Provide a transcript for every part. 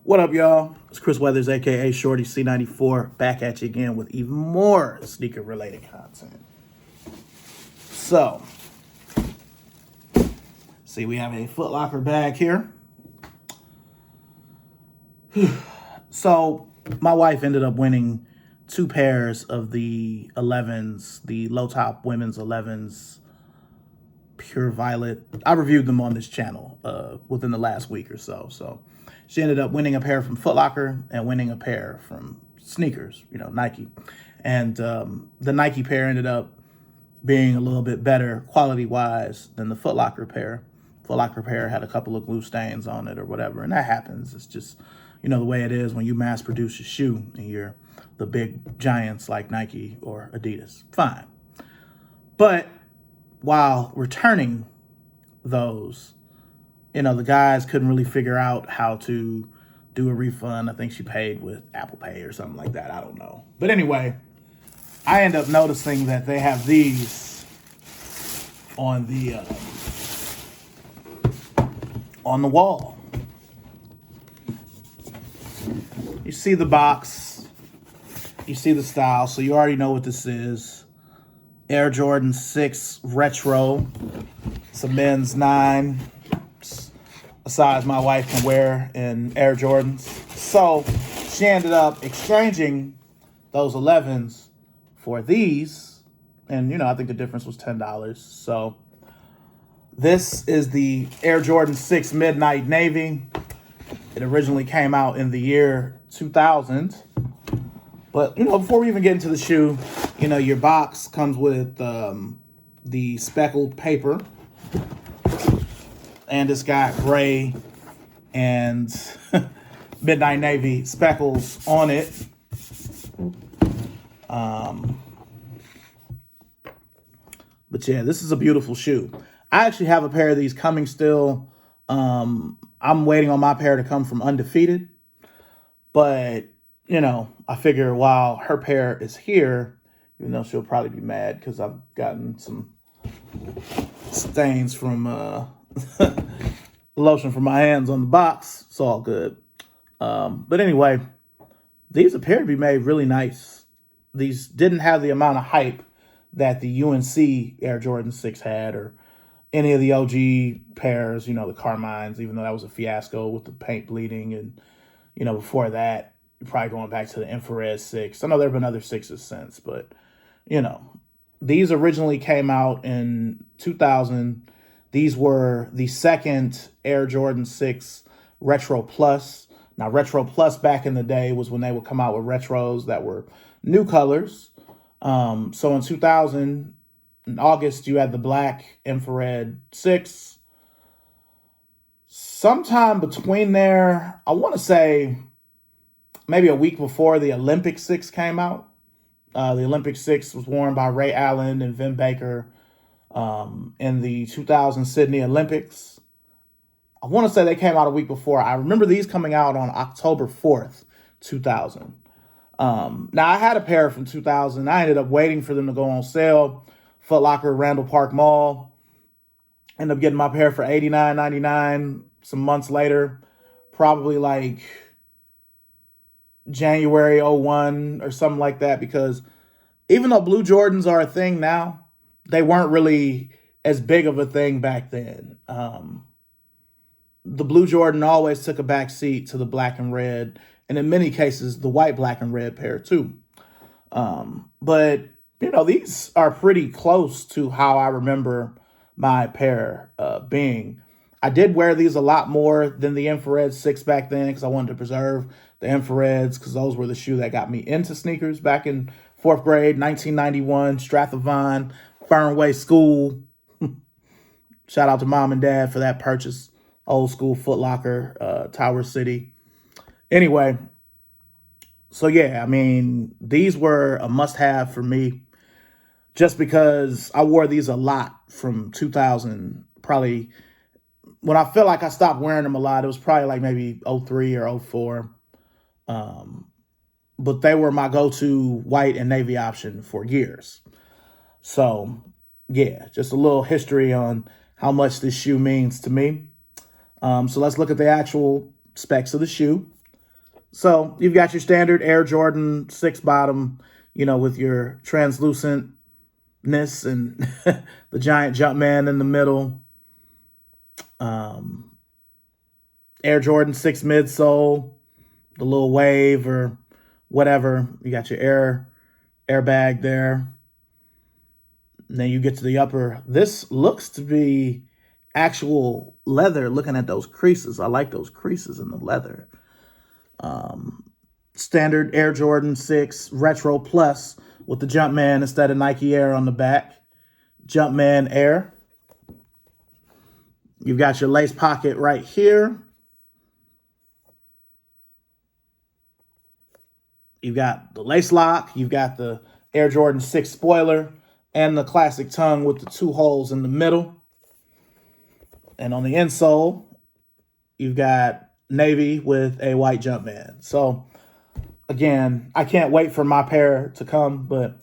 What up, y'all? It's Chris Weathers, aka ShortyC94, back at you again with even more sneaker-related content. So, see, we have a Foot Locker bag here. So, my wife ended up winning 2 pairs of the 11s, the low-top women's 11s, Pure Violet. I reviewed them on this channel within the last week or so. So she ended up winning a pair from Foot Locker and winning a pair from sneakers, Nike. And the Nike pair ended up being a little bit better quality-wise than the Foot Locker pair. Foot Locker pair had a couple of glue stains on it or whatever, and that happens. It's just, the way it is when you mass produce a shoe and you're the big giants like Nike or Adidas. Fine. But while returning those, the guys couldn't really figure out how to do a refund. I think she paid with Apple Pay or something like that. I don't know. But anyway, I end up noticing that they have these on the wall. You see the box. You see the style, so you already know what this is. Air Jordan 6 Retro. It's a men's 9. It's a size my wife can wear in Air Jordans. So she ended up exchanging those 11s for these. And, I think the difference was $10. So this is the Air Jordan 6 Midnight Navy. It originally came out in the year 2000. But, before we even get into the shoe, your box comes with the speckled paper. And it's got gray and midnight navy speckles on it. But yeah, this is a beautiful shoe. I actually have a pair of these coming still. I'm waiting on my pair to come from Unedited. But, I figure while her pair is here, even though she'll probably be mad because I've gotten some stains from lotion from my hands on the box. It's all good. But anyway, these appear to be made really nice. These didn't have the amount of hype that the UNC Air Jordan 6 had or any of the OG pairs, the Carmines, even though that was a fiasco with the paint bleeding. And, before that, probably going back to the infrared 6. I know there have been other 6s since, but, these originally came out in 2000. These were the second Air Jordan 6 Retro Plus. Now, Retro Plus back in the day was when they would come out with retros that were new colors. So in 2000, in August, you had the black infrared 6. Sometime between there, I want to say maybe a week before the Olympic 6 came out. The Olympic 6 was worn by Ray Allen and Vin Baker in the 2000 Sydney Olympics. I want to say they came out a week before. I remember these coming out on October 4th, 2000. Now, I had a pair from 2000. I ended up waiting for them to go on sale. Foot Locker, Randall Park Mall. Ended up getting my pair for $89.99 some months later. Probably like January 01 or something like that, because even though blue Jordans are a thing now, they weren't really as big of a thing back then. The blue Jordan always took a back seat to the black and red, and in many cases, the white, black, and red pair too. But, these are pretty close to how I remember my pair being. I did wear these a lot more than the infrared 6 back then because I wanted to preserve the infrareds because those were the shoe that got me into sneakers back in 4th grade, 1991, Strathavon, Fernway School. Shout out to mom and dad for that purchase. Old school Foot Locker, Tower City. Anyway, so yeah, these were a must-have for me just because I wore these a lot from 2000, probably when I feel like I stopped wearing them a lot. It was probably like maybe 03 or 04. But they were my go-to white and navy option for years. So, yeah, just a little history on how much this shoe means to me. So let's look at the actual specs of the shoe. So you've got your standard Air Jordan 6 bottom, with your translucentness and the giant Jumpman in the middle. Air Jordan 6 midsole, the little wave or whatever. You got your airbag there. And then you get to the upper. This looks to be actual leather, looking at those creases. I like those creases in the leather. Standard Air Jordan 6 Retro Plus with the Jumpman instead of Nike Air on the back. Jumpman Air. You've got your lace pocket right here. You've got the lace lock. You've got the Air Jordan 6 spoiler and the classic tongue with the 2 holes in the middle. And on the insole, you've got navy with a white Jumpman. So, again, I can't wait for my pair to come, but,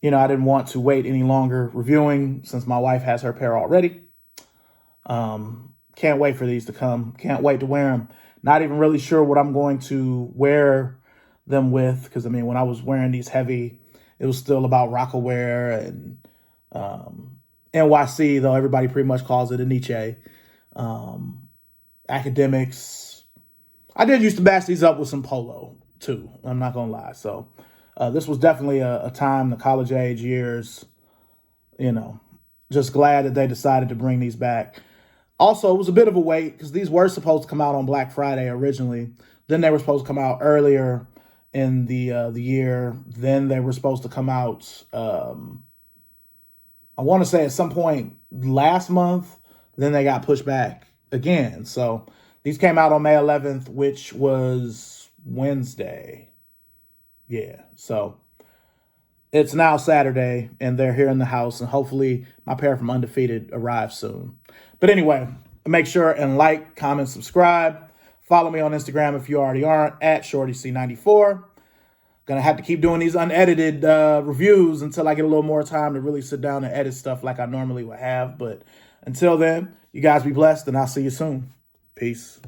I didn't want to wait any longer reviewing since my wife has her pair already. Can't wait for these to come. Can't wait to wear them. Not even really sure what I'm going to wear them with, because, when I was wearing these heavy, it was still about Rockaware and NYC, though everybody pretty much calls it a Nietzsche. Academics. I did used to match these up with some polo, too. I'm not going to lie. So this was definitely a time, the college age years, just glad that they decided to bring these back. Also, it was a bit of a wait because these were supposed to come out on Black Friday originally. Then they were supposed to come out earlier in the year. Then they were supposed to come out, I want to say at some point last month. Then they got pushed back again. So these came out on May 11th, which was Wednesday. Yeah, so it's now Saturday, and they're here in the house, and hopefully my pair from Undefeated arrives soon. But anyway, make sure and like, comment, subscribe. Follow me on Instagram if you already aren't, at ShortyC94. Gonna have to keep doing these unedited reviews until I get a little more time to really sit down and edit stuff like I normally would have. But until then, you guys be blessed, and I'll see you soon. Peace.